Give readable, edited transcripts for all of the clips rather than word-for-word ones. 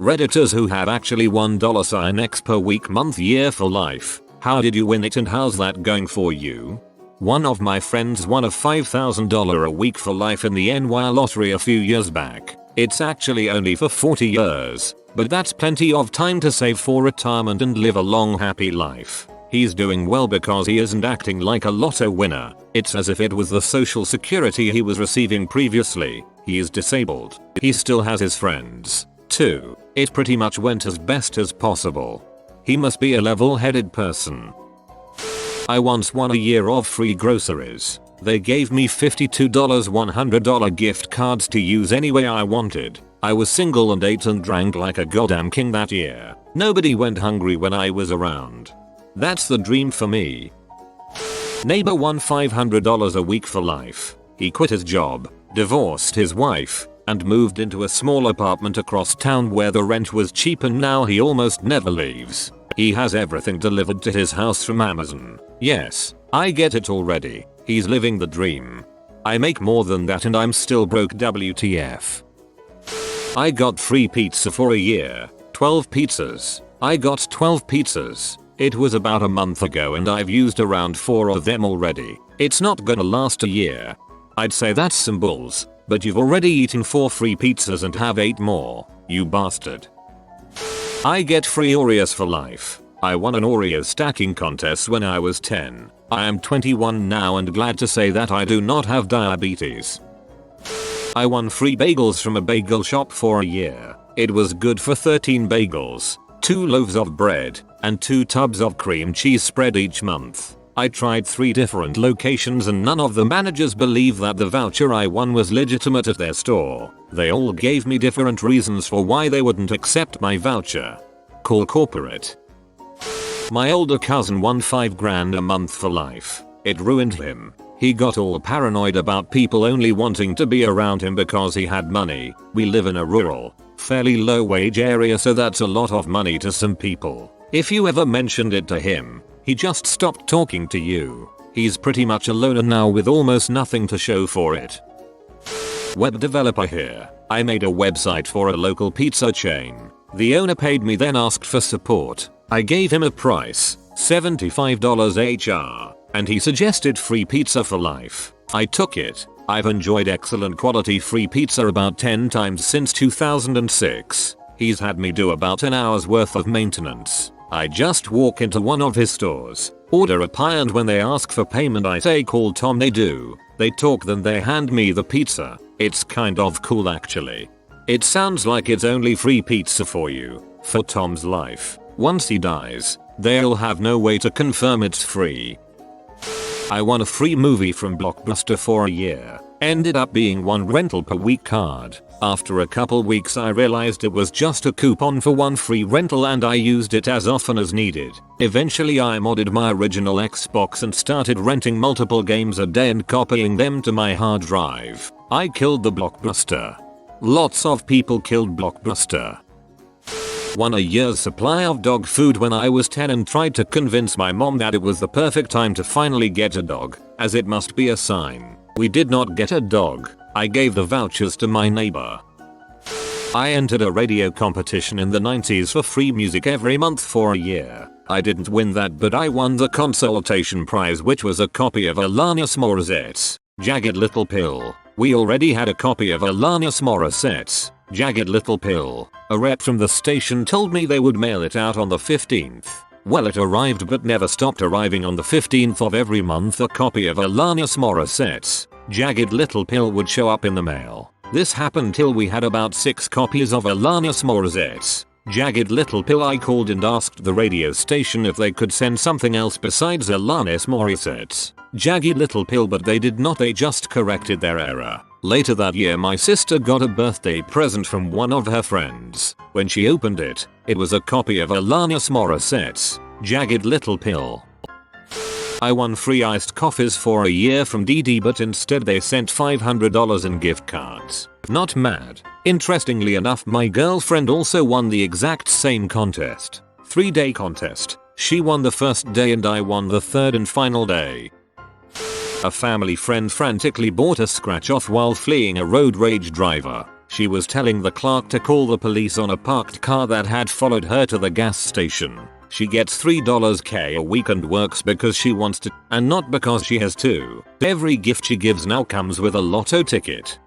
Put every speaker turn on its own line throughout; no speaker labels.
Redditors who have actually $1 per week month year for life. How did you win it and how's that going for you? One of my friends won a $5,000 a week for life in the NY lottery a few years back. It's actually only for 40 years, but that's plenty of time to save for retirement and live a long happy life. He's doing well because he isn't acting like a lotto winner. It's as if it was the social security he was receiving previously. He is disabled. He still has his friends, too. It pretty much went as best as possible. He must be a level-headed person. I once won a year of free groceries. They gave me $52 $100 gift cards to use any way I wanted. I was single and ate and drank like a goddamn king that year. Nobody went hungry when I was around. That's the dream for me. Neighbor won $500 a week for life. He quit his job, divorced his wife, and moved into a small apartment across town where the rent was cheap and now he almost never leaves. He has everything delivered to his house from Amazon. Yes, I get it already. He's living the dream. I make more than that and I'm still broke WTF. I got free pizza for a year. 12 pizzas. I got 12 pizzas. It was about a month ago and I've used around 4 of them already. It's not gonna last a year. I'd say that's some bulls, but you've already eaten 4 free pizzas and have 8 more, you bastard. I get free Oreos for life. I won an Oreo stacking contest when I was 10. I am 21 now and glad to say that I do not have diabetes. I won free bagels from a bagel shop for a year. It was good for 13 bagels, 2 loaves of bread, and 2 tubs of cream cheese spread each month. I tried 3 different locations and none of the managers believed that the voucher I won was legitimate at their store. They all gave me different reasons for why they wouldn't accept my voucher. Call corporate. My older cousin won $5 grand a month for life. It ruined him. He got all paranoid about people only wanting to be around him because he had money. We live in a rural, fairly low wage area, so that's a lot of money to some people. If you ever mentioned it to him, he just stopped talking to you. He's pretty much a loner now with almost nothing to show for it. Web developer here. I made a website for a local pizza chain. The owner paid me then asked for support. I gave him a price, $75 HR, and he suggested free pizza for life. I took it. I've enjoyed excellent quality free pizza about 10 times since 2006. He's had me do about an hour's worth of maintenance. I just walk into one of his stores, order a pie, and when they ask for payment I say call Tom. They do. They talk, then they hand me the pizza. It's kind of cool actually. It sounds like it's only free pizza for you, for Tom's life. Once he dies, they'll have no way to confirm it's free. I won a free movie from Blockbuster for a year. Ended up being 1 rental per week card. After a couple weeks I realized it was just a coupon for 1 free rental and I used it as often as needed. Eventually I modded my original Xbox and started renting multiple games a day and copying them to my hard drive. I killed the Blockbuster. Lots of people killed Blockbuster. Won a year's supply of dog food when I was 10 and tried to convince my mom that it was the perfect time to finally get a dog, as it must be a sign. We did not get a dog. I gave the vouchers to my neighbor. I entered a radio competition in the 90s for free music every month for a year. I didn't win that, but I won the consolation prize, which was a copy of Alanis Morissette's Jagged Little Pill. We already had a copy of Alanis Morissette's Jagged Little Pill. A rep from the station told me they would mail it out on the 15th. Well, it arrived but never stopped arriving. On the 15th of every month a copy of Alanis Morissette's Jagged Little Pill would show up in the mail. This happened till we had about 6 copies of Alanis Morissette's Jagged Little Pill. I called and asked the radio station if they could send something else besides Alanis Morissette's Jagged Little Pill, but they did not. They just corrected their error. Later that year my sister got a birthday present from one of her friends. When she opened it, it was a copy of Alanis Morissette's Jagged Little Pill. I won free iced coffees for a year from DD, but instead they sent $500 in gift cards. Not mad. Interestingly enough, my girlfriend also won the exact same contest. 3-day contest. She won the first day and I won the third and final day. A family friend frantically bought a scratch off while fleeing a road rage driver. She was telling the clerk to call the police on a parked car that had followed her to the gas station. She gets $3K a week and works because she wants to, and not because she has to. Every gift she gives now comes with a lotto ticket.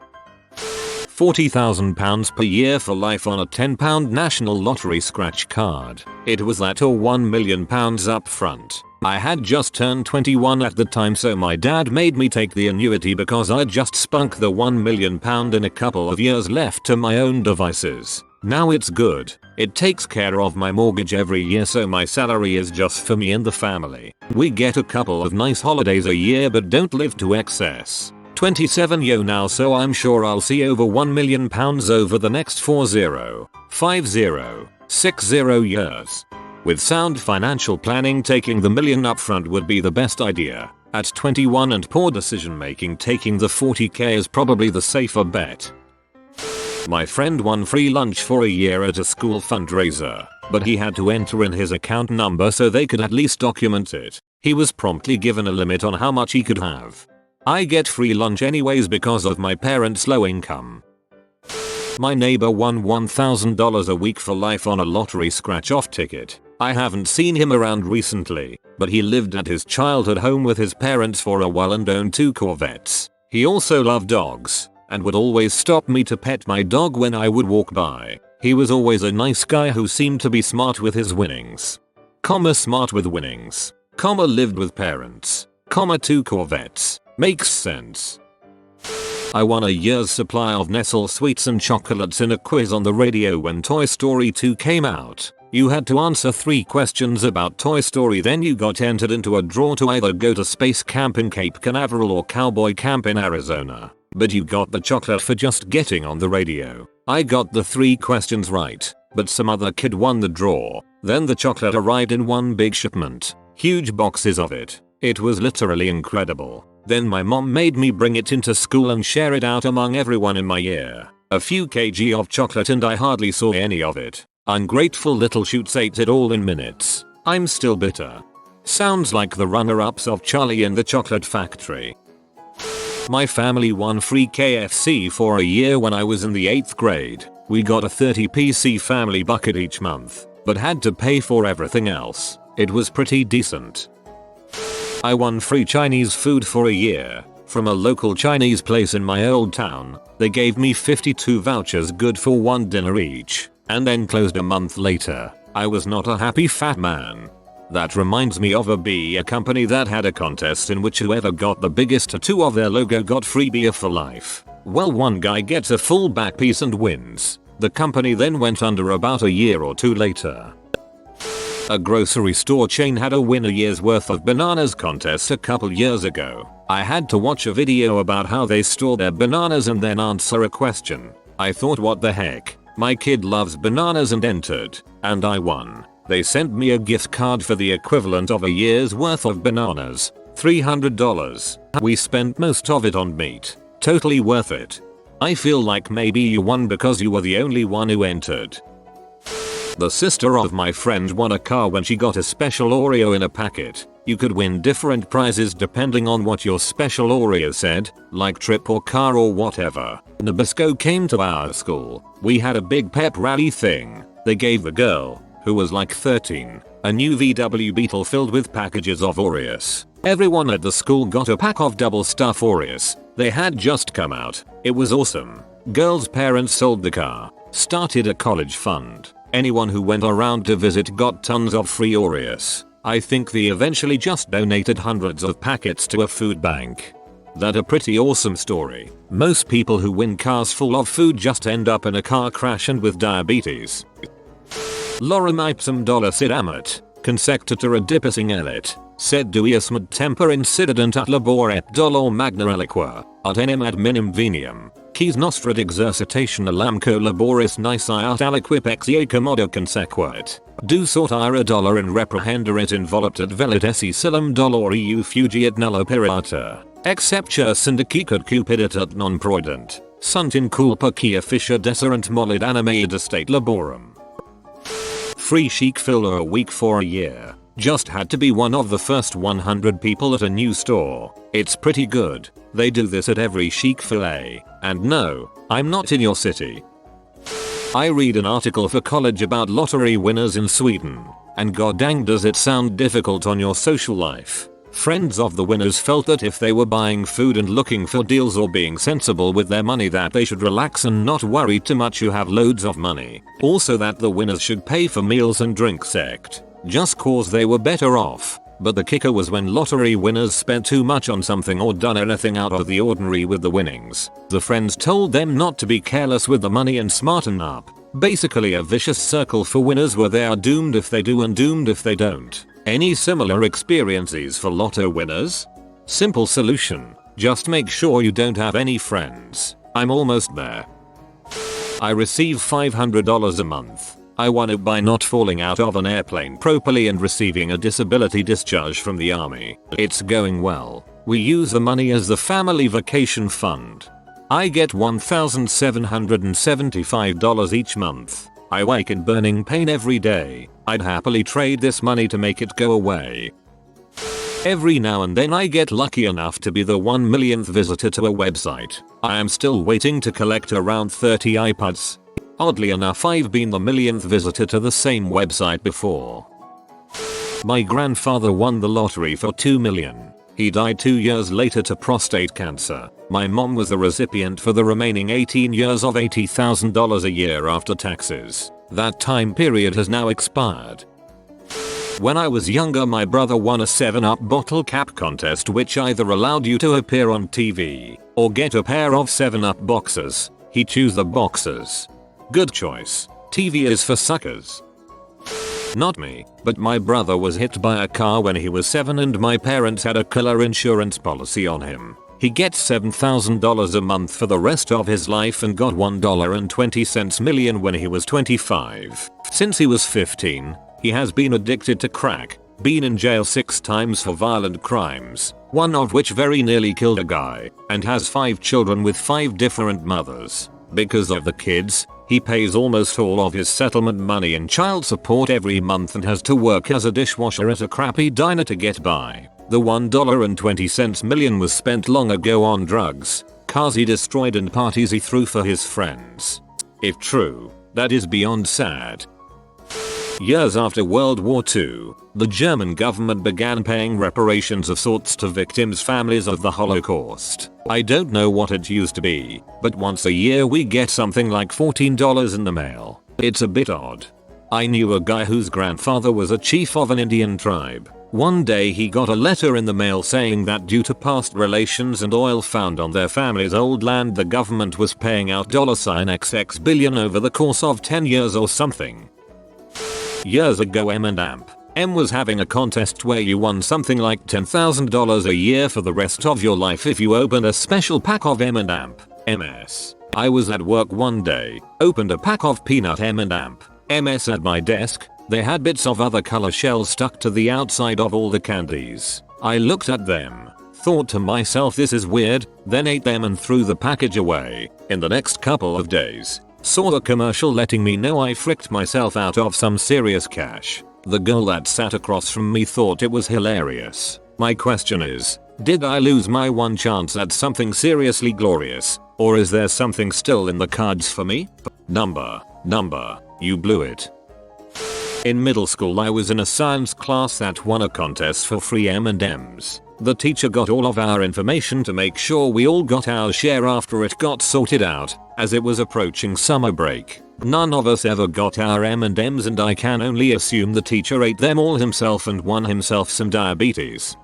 £40,000 per year for life on a £10 National Lottery scratch card. It was that or £1 million up front. I had just turned 21 at the time, so my dad made me take the annuity because I'd just spunk the £1 million in a couple of years left to my own devices. Now it's good. It takes care of my mortgage every year, so my salary is just for me and the family. We get a couple of nice holidays a year but don't live to excess. 27 yo now, so I'm sure I'll see over £1 million over the next 40, 50, 60 years. With sound financial planning, taking the million upfront would be the best idea. At 21 and poor decision making, taking the 40k is probably the safer bet. My friend won free lunch for a year at a school fundraiser, but he had to enter in his account number so they could at least document it. He was promptly given a limit on how much he could have. I get free lunch anyways because of my parents' low income. My neighbor won $1,000 a week for life on a lottery scratch-off ticket. I haven't seen him around recently, but he lived at his childhood home with his parents for a while and owned 2 Corvettes. He also loved dogs, and would always stop me to pet my dog when I would walk by. He was always a nice guy who seemed to be smart with his winnings. Smart with winnings. Lived with parents. 2 Corvettes. Makes sense. I won a year's supply of Nestle sweets and chocolates in a quiz on the radio when Toy Story 2 came out. You had to answer 3 questions about Toy Story, then you got entered into a draw to either go to space camp in Cape Canaveral or cowboy camp in Arizona. But you got the chocolate for just getting on the radio. I got the 3 questions right, but some other kid won the draw. Then the chocolate arrived in one big shipment. Huge boxes of it. It was literally incredible. Then my mom made me bring it into school and share it out among everyone in my year. A few kg of chocolate and I hardly saw any of it. Ungrateful little shoots ate it all in minutes. I'm still bitter. Sounds like the runner-ups of Charlie and the Chocolate Factory. My family won free KFC for a year when I was in the 8th grade. We got a 30 PC family bucket each month, but had to pay for everything else. It was pretty decent. I won free Chinese food for a year from a local Chinese place in my old town. They gave me 52 vouchers good for 1 dinner each, and then closed a month later. I was not a happy fat man. That reminds me of a company that had a contest in which whoever got the biggest tattoo of their logo got free beer for life. Well, one guy gets a full back piece and wins. The company then went under about a year or 2 later. A grocery store chain had a win a year's worth of bananas contest a couple years ago. I had to watch a video about how they store their bananas and then answer a question. I thought, what the heck? My kid loves bananas and entered, and I won. They sent me a gift card for the equivalent of a year's worth of bananas. $300. We spent most of it on meat. Totally worth it. I feel like maybe you won because you were the only one who entered. The sister of my friend won a car when she got a special Oreo in a packet. You could win different prizes depending on what your special Oreo said, like trip or car or whatever. Nabisco came to our school. We had a big pep rally thing. They gave the girl, who was like 13, a new VW Beetle filled with packages of Oreos. Everyone at the school got a pack of double stuff Oreos. They had just come out. It was awesome. Girl's parents sold the car, started a college fund. Anyone who went around to visit got tons of free Oreos. I think they eventually just donated hundreds of packets to a food bank. That's a pretty awesome story. Most people who win cars full of food just end up in a car crash and with diabetes. Lorem ipsum dollicit amat, consectator adipising elit, sed duius mad temper incident at labor et dolor magna reliqua, ad enim ad minim veniam, quis nostra exercitation alamco laboris nisiat aliquip exia commodo consequit, do sort ira dolor in reprehender et involupt ad velit esse silum dolor eu fugiet nulla pirata, exceptia syndicat cupidit et non proident, sunt in culpa quia fiscia deserent molid animae estate laborum. Free chic filler a week for a year. Just had to be one of the first 100 people at a new store. It's pretty good. They do this at every Chick-fil-A. And no, I'm not in your city. I read an article for college about lottery winners in Sweden. And goddang does it sound difficult on your social life. Friends of the winners felt that if they were buying food and looking for deals or being sensible with their money that they should relax and not worry too much you have loads of money. Also that the winners should pay for meals and drinks just cause they were better off. But the kicker was when lottery winners spent too much on something or done anything out of the ordinary with the winnings. The friends told them not to be careless with the money and smarten up. Basically a vicious circle for winners where they are doomed if they do and doomed if they don't. Any similar experiences for lotto winners? Simple solution. Just make sure you don't have any friends. I'm almost there. I receive $500 a month. I won it by not falling out of an airplane properly and receiving a disability discharge from the army. It's going well. We use the money as the family vacation fund. I get $1,775 each month. I wake in burning pain every day. I'd happily trade this money to make it go away. Every now and then I get lucky enough to be the 1 millionth visitor to a website. I am still waiting to collect around 30 iPods. Oddly enough I've been the millionth visitor to the same website before. My grandfather won the lottery for $2 million. He died 2 years later to prostate cancer. My mom was the recipient for the remaining 18 years of $80,000 a year after taxes. That time period has now expired. When I was younger my brother won a 7-Up bottle cap contest which either allowed you to appear on TV or get a pair of 7-Up boxers. He chose the boxers. Good choice. TV is for suckers. Not me, but my brother was hit by a car when he was 7 and my parents had a killer insurance policy on him. He gets $7,000 a month for the rest of his life and got $1.20 million when he was 25. Since he was 15, he has been addicted to crack, been in jail 6 times for violent crimes, one of which very nearly killed a guy, and has 5 children with 5 different mothers. Because of the kids, he pays almost all of his settlement money in child support every month and has to work as a dishwasher at a crappy diner to get by. The $1.20 million was spent long ago on drugs, cars he destroyed and parties he threw for his friends. If true, that is beyond sad. Years after World War II, the German government began paying reparations of sorts to victims' families of the Holocaust. I don't know what it used to be, but once a year we get something like $14 in the mail. It's a bit odd. I knew a guy whose grandfather was a chief of an Indian tribe. One day he got a letter in the mail saying that due to past relations and oil found on their family's old land the government was paying out $XX billion over the course of 10 years or something. Years ago M was having a contest where you won something like $10,000 a year for the rest of your life if you opened a special pack of MS. I was at work one day, opened a pack of peanut MS at my desk. They had bits of other color shells stuck to the outside of all the candies. I looked at them, thought to myself this is weird, then ate them and threw the package away. In the next couple of days, saw the commercial letting me know I fricked myself out of some serious cash. The girl that sat across from me thought it was hilarious. My question is, did I lose my one chance at something seriously glorious, or is there something still in the cards for me? Number, you blew it. In middle school I was in a science class that won a contest for free M&Ms. The teacher got all of our information to make sure we all got our share after it got sorted out, as it was approaching summer break. None of us ever got our M&Ms and I can only assume the teacher ate them all himself and won himself some diabetes.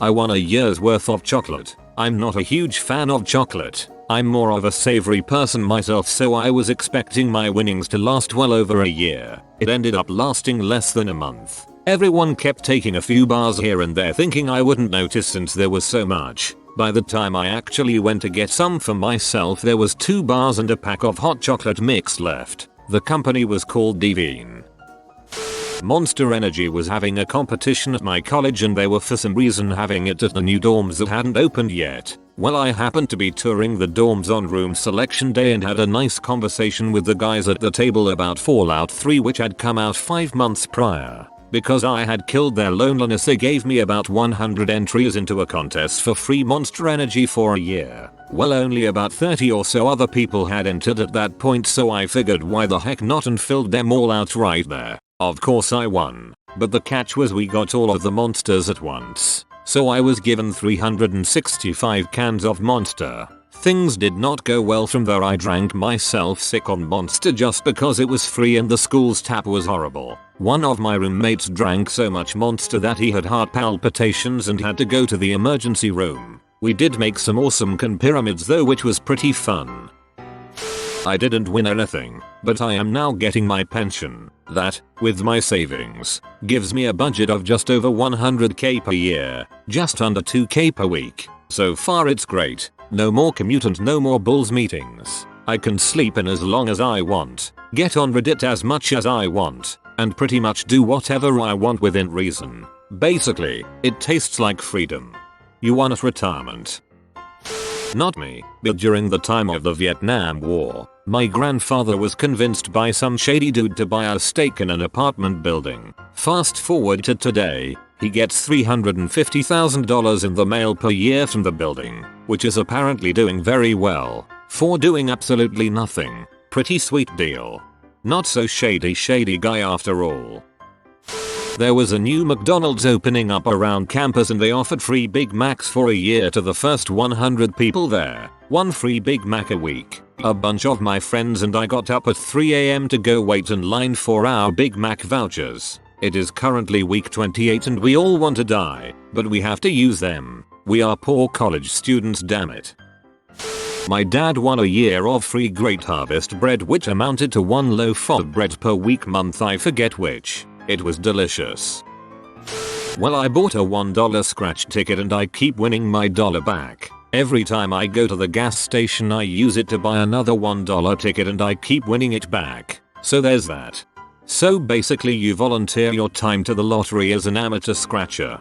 I won a year's worth of chocolate. I'm not a huge fan of chocolate. I'm more of a savory person myself, so I was expecting my winnings to last well over a year. It ended up lasting less than a month. Everyone kept taking a few bars here and there thinking I wouldn't notice since there was so much. By the time I actually went to get some for myself there was 2 bars and a pack of hot chocolate mix left. The company was called Divine. Monster Energy was having a competition at my college and they were for some reason having it at the new dorms that hadn't opened yet. Well, I happened to be touring the dorms on room selection day and had a nice conversation with the guys at the table about Fallout 3 which had come out 5 months prior. Because I had killed their loneliness, they gave me about 100 entries into a contest for free Monster Energy for a year. Well, only about 30 or so other people had entered at that point, so I figured why the heck not and filled them all out right there. Of course I won, but the catch was we got all of the monsters at once. So I was given 365 cans of Monster. Things did not go well from there. I drank myself sick on Monster just because it was free and the school's tap was horrible. One of my roommates drank so much Monster that he had heart palpitations and had to go to the emergency room. We did make some awesome can pyramids though, which was pretty fun. I didn't win anything, but I am now getting my pension. That, with my savings, gives me a budget of just over 100k per year, just under 2k per week. So far it's great. No more commute and no more bulls meetings. I can sleep in as long as I want, get on Reddit as much as I want, and pretty much do whatever I want within reason. Basically, it tastes like freedom. You want retirement? Not me, but during the time of the Vietnam War, my grandfather was convinced by some shady dude to buy a stake in an apartment building. Fast forward to today, he gets $350,000 in the mail per year from the building, which is apparently doing very well, for doing absolutely nothing. Pretty sweet deal. Not so shady guy after all. There was a new McDonald's opening up around campus and they offered free Big Macs for a year to the first 100 people there. One free Big Mac a week. A bunch of my friends and I got up at 3 AM to go wait in line for our Big Mac vouchers. It is currently week 28 and we all want to die, but we have to use them. We are poor college students, damn it. My dad won a year of free Great Harvest bread, which amounted to 1 loaf of bread per week month, I forget which. It was delicious. Well, I bought a $1 scratch ticket and I keep winning my dollar back. Every time I go to the gas station I use it to buy another $1 ticket and I keep winning it back. So there's that. So basically you volunteer your time to the lottery as an amateur scratcher.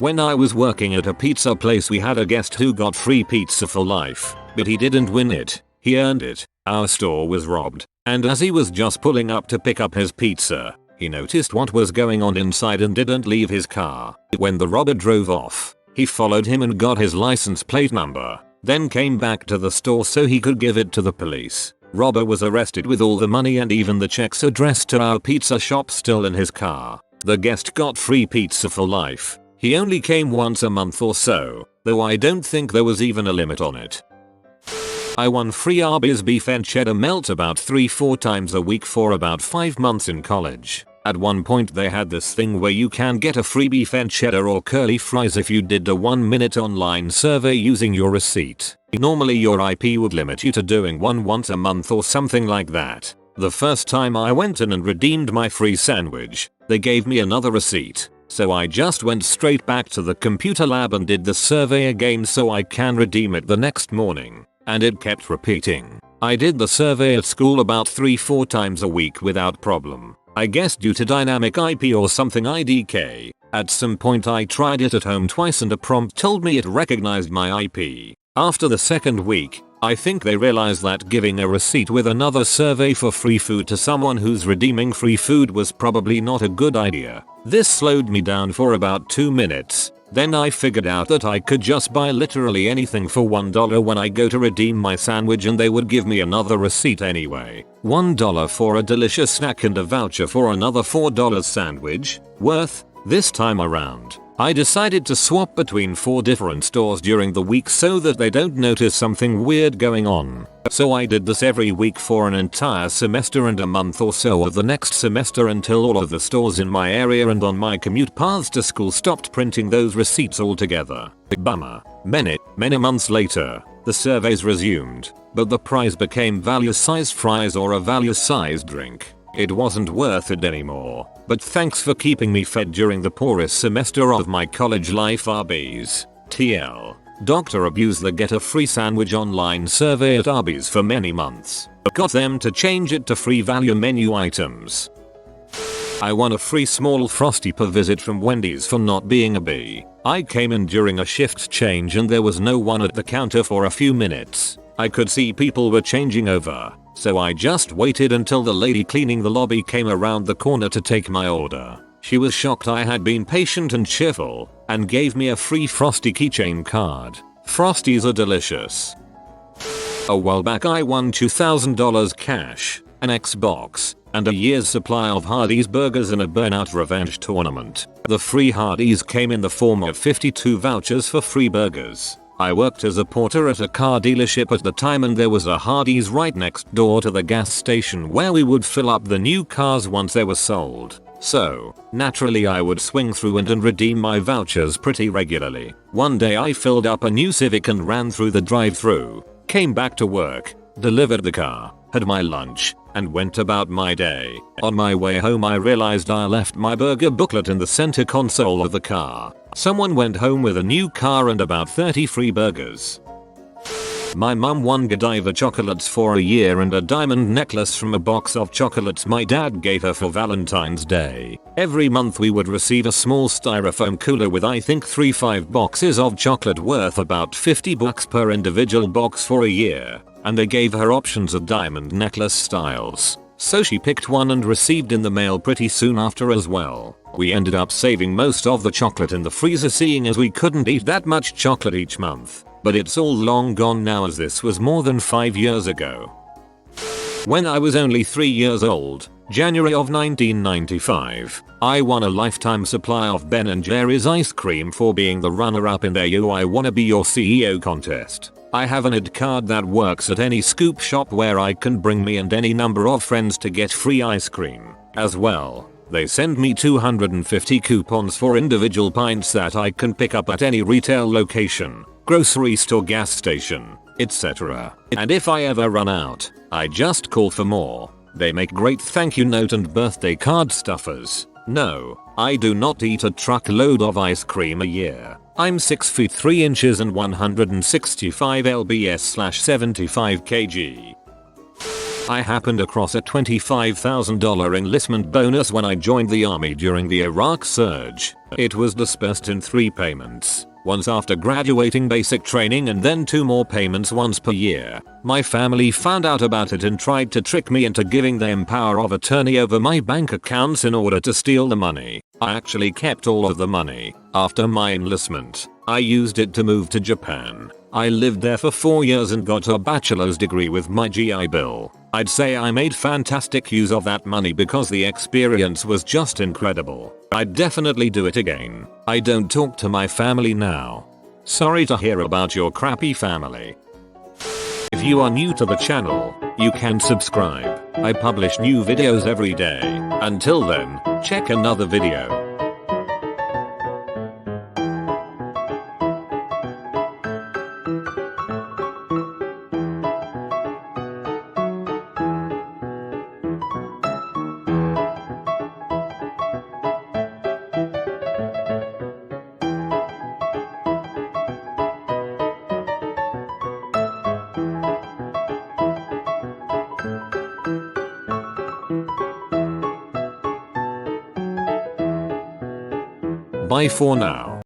When I was working at a pizza place we had a guest who got free pizza for life, but he didn't win it, he earned it. Our store was robbed, and as he was just pulling up to pick up his pizza, he noticed what was going on inside and didn't leave his car. When the robber drove off, he followed him and got his license plate number, then came back to the store so he could give it to the police. Robber was arrested with all the money and even the checks addressed to our pizza shop still in his car. The guest got free pizza for life. He only came once a month or so, though I don't think there was even a limit on it. I won free Arby's beef and cheddar melt about 3-4 times a week for about 5 months in college. At one point they had this thing where you can get a free beef and cheddar or curly fries if you did a 1-minute online survey using your receipt. Normally your IP would limit you to doing one once a month or something like that. The first time I went in and redeemed my free sandwich, they gave me another receipt. So I just went straight back to the computer lab and did the survey again so I can redeem it the next morning. And it kept repeating. I did the survey at school about 3-4 times a week without problem. I guess due to dynamic IP or something IDK. At some point I tried it at home twice and a prompt told me it recognized my IP. After the second week, I think they realized that giving a receipt with another survey for free food to someone who's redeeming free food was probably not a good idea. This slowed me down for about 2 minutes. Then I figured out that I could just buy literally anything for $1 when I go to redeem my sandwich and they would give me another receipt anyway. $1 for a delicious snack and a voucher for another $4 sandwich. Worth. This time around, I decided to swap between 4 different stores during the week so that they don't notice something weird going on. So I did this every week for an entire semester and a month or so of the next semester until all of the stores in my area and on my commute paths to school stopped printing those receipts altogether. Bummer. Many months later, the surveys resumed, but the prize became value-sized fries or a value-sized drink. It wasn't worth it anymore, but thanks for keeping me fed during the poorest semester of my college life. Arby's. TL. Dr. Abuse the get a free sandwich online survey at Arby's for many months. Got them to change it to free value menu items. I won a free small frosty per visit from Wendy's for not being a bee. I came in during a shift change and there was no one at the counter for a few minutes. I could see people were changing over, so I just waited until the lady cleaning the lobby came around the corner to take my order. She was shocked I had been patient and cheerful and gave me a free Frosty keychain card. Frosties are delicious. A while back I won $2,000 cash, an Xbox, and a year's supply of Hardee's burgers in a burnout revenge tournament. The free Hardee's came in the form of 52 vouchers for free burgers. I worked as a porter at a car dealership at the time, and there was a Hardee's right next door to the gas station where we would fill up the new cars once they were sold. So, naturally I would swing through and redeem my vouchers pretty regularly. One day I filled up a new Civic and ran through the drive-thru, came back to work, delivered the car, had my lunch, and went about my day. On my way home I realized I left my burger booklet in the center console of the car. Someone went home with a new car and about 30 free burgers. My mum won Godiva chocolates for a year and a diamond necklace from a box of chocolates my dad gave her for Valentine's Day. Every month we would receive a small styrofoam cooler with I think 3-5 boxes of chocolate worth about $50 per individual box for a year, and they gave her options of diamond necklace styles. So she picked one and received in the mail pretty soon after as well. We ended up saving most of the chocolate in the freezer, seeing as we couldn't eat that much chocolate each month. But it's all long gone now, as this was more than 5 years ago. When I was only 3 years old, January of 1995, I won a lifetime supply of Ben & Jerry's ice cream for being the runner-up in their "You I Wanna Be Your CEO" contest. I have an ID card that works at any scoop shop where I can bring me and any number of friends to get free ice cream. As well, they send me 250 coupons for individual pints that I can pick up at any retail location, grocery store, gas station, etc. And if I ever run out, I just call for more. They make great thank you note and birthday card stuffers. No, I do not eat a truckload of ice cream a year. I'm 6 feet 3 inches and 165 lbs/75 kg. I happened across a $25,000 enlistment bonus when I joined the army during the Iraq surge. It was dispersed in 3 payments. Once after graduating basic training and then 2 more payments once per year. My family found out about it and tried to trick me into giving them power of attorney over my bank accounts in order to steal the money. I actually kept all of the money. After my enlistment, I used it to move to Japan. I lived there for 4 years and got a bachelor's degree with my GI Bill. I'd say I made fantastic use of that money because the experience was just incredible. I'd definitely do it again. I don't talk to my family now. Sorry to hear about your crappy family. If you are new to the channel, you can subscribe. I publish new videos every day. Until then, check another video. Bye for now.